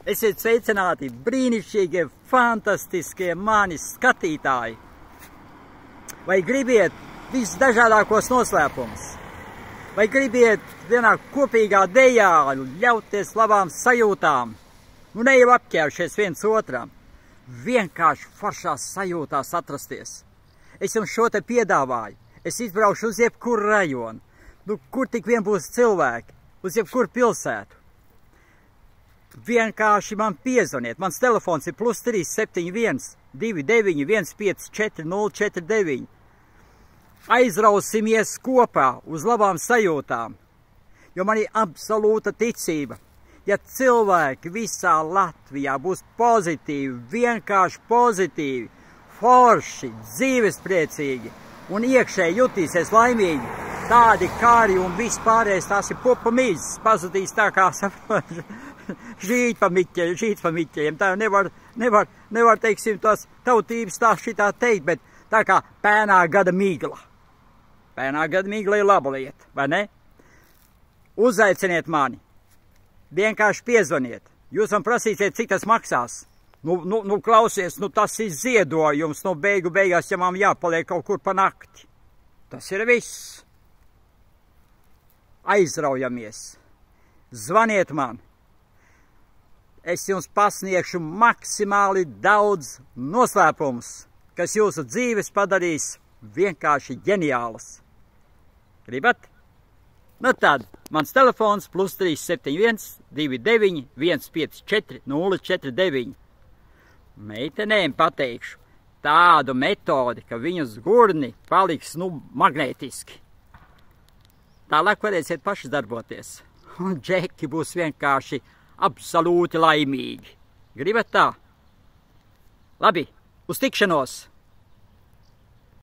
Esiet sveicināti brīnišķīgie, fantastiskie mani skatītāji! Vai gribiet visdažādākos noslēpumus? Vai gribiet vienā kopīgā dejā ļauties labām sajūtām? Nu ne jau apķēršies viens otram, vienkārši foršās sajūtās atrasties. Es jums šo te piedāvāju. Es izbraukšu uz jebkuru rajonu, nu kur tik vien būs cilvēki, uz jebkuru pilsētu. Vienkārši man piezvaniet. Mans telefons ir +371 29 154 049. Aizrausimies kopā uz labām sajūtām, jo man ir absolūta ticība. Ja cilvēki visā Latvijā būs pozitīvi, vienkārši pozitīvi, forši, dzīvespriecīgi un iekšēji jutīsies laimīgi, tādi kāri un viss pārējais tās ir pupa mīzes, pazudīs tā kā žīt pa miķeļiem. Tā nevar, teiksim, tās tautības tā šitā teikt, bet tā kā pēnā gada migla. Pēnā gada migla ir laba lieta, vai ne? Uzaiciniet mani, vienkārši piezvaniet. Jūs man prasīsiet, cik tas maksās. Nu, klausies, tas ir ziedojums, beigās, ja man jāpaliek kaut kur pa nakti. Tas ir viss. Aizraujamies. Zvaniet man. Es jums pasniegšu maksimāli daudz noslēpumus, kas jūsu dzīves padarīs vienkārši ģeniālas. Gribat? Nu tad, mans telefons +371 29 154 049. Meitenēm pateikšu tādu metodi, ka viņas gurni paliks, magnētiski. Tālāk varēsiet paši darboties. Un džeki būs vienkārši absolūti laimīgi. Gribat tā? Labi, uz tikšanos!